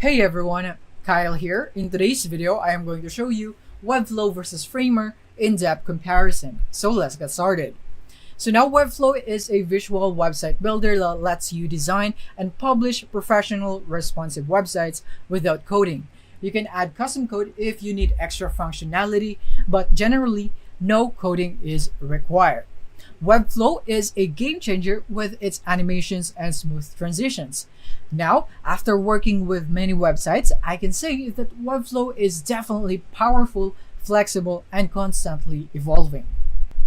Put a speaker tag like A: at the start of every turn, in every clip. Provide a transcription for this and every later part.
A: Hey everyone, Kyle here. In today's video, I am going to show you Webflow versus Framer in-depth comparison. So let's get started. So now Webflow is a visual website builder that lets you design and publish professional responsive websites without coding. You can add custom code if you need extra functionality, but generally, no coding is required. Webflow is a game changer with its animations and smooth transitions. Now, after working with many websites, I can say that Webflow is definitely powerful, flexible, and constantly evolving.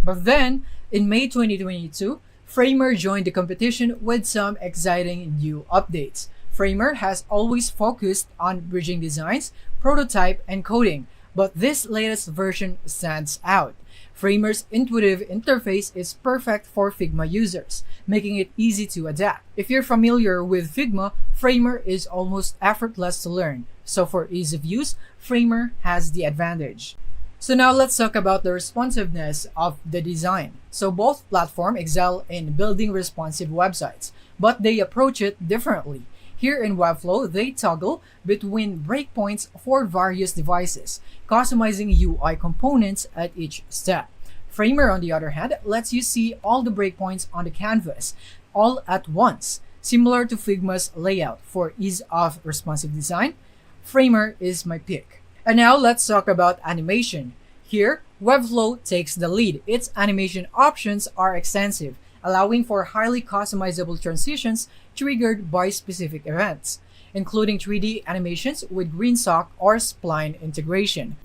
A: But then, in May 2022, Framer joined the competition with some exciting new updates. Framer has always focused on bridging designs, prototype, and coding, but this latest version stands out. Framer's intuitive interface is perfect for Figma users, making it easy to adapt. If you're familiar with Figma, Framer is almost effortless to learn. So for ease of use, Framer has the advantage. So now let's talk about the responsiveness of the design. So both platforms excel in building responsive websites, but they approach it differently. Here in Webflow, they toggle between breakpoints for various devices, customizing UI components at each step. Framer, on the other hand, lets you see all the breakpoints on the canvas all at once. Similar to Figma's layout for ease of responsive design, Framer is my pick. And now let's talk about animation. Here, Webflow takes the lead. Its animation options are extensive, allowing for highly customizable transitions triggered by specific events, including 3D animations with green sock or spline integration.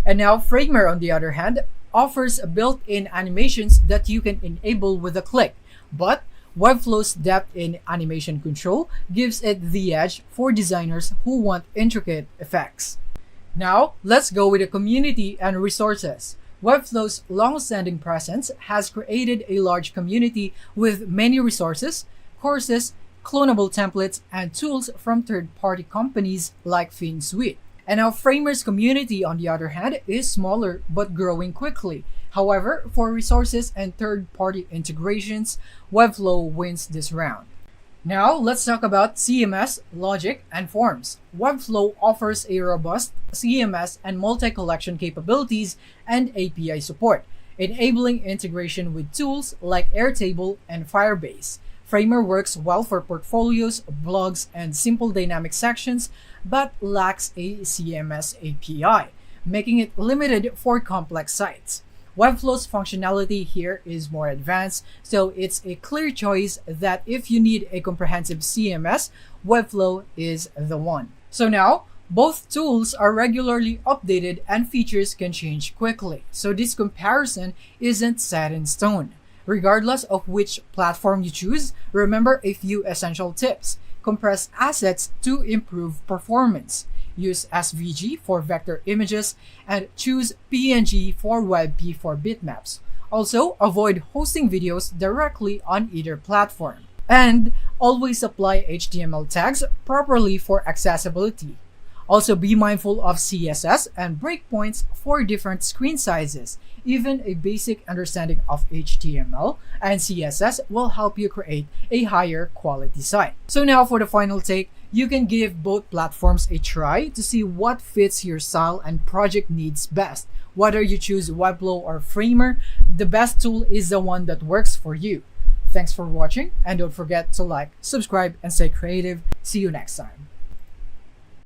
A: And now Framer, on the other hand, offers built-in animations that you can enable with a click, but Webflow's depth in animation control gives it the edge for designers who want intricate effects. Now, let's go with the community and resources. Webflow's long-standing presence has created a large community with many resources, courses, clonable templates, and tools from third-party companies like FinSuite. And now Framer's community, on the other hand, is smaller but growing quickly. However, for resources and third-party integrations, Webflow wins this round. Now, let's talk about CMS, logic, and forms. Webflow offers a robust CMS and multi-collection capabilities and API support, enabling integration with tools like Airtable and Firebase. Framer works well for portfolios, blogs, and simple dynamic sections, but lacks a CMS API, making it limited for complex sites. Webflow's functionality here is more advanced, so it's a clear choice that if you need a comprehensive CMS, Webflow is the one. So now, both tools are regularly updated and features can change quickly, so this comparison isn't set in stone. Regardless of which platform you choose, remember a few essential tips. Compress assets to improve performance. Use SVG for vector images and choose PNG for WebP for bitmaps. Also, avoid hosting videos directly on either platform. And always apply HTML tags properly for accessibility. Also, be mindful of CSS and breakpoints for different screen sizes. Even a basic understanding of HTML and CSS will help you create a higher quality site. So now for the final take, you can give both platforms a try to see what fits your style and project needs best. Whether you choose Webflow or Framer, the best tool is the one that works for you. Thanks for watching, and don't forget to like, subscribe, and stay creative. See you next time.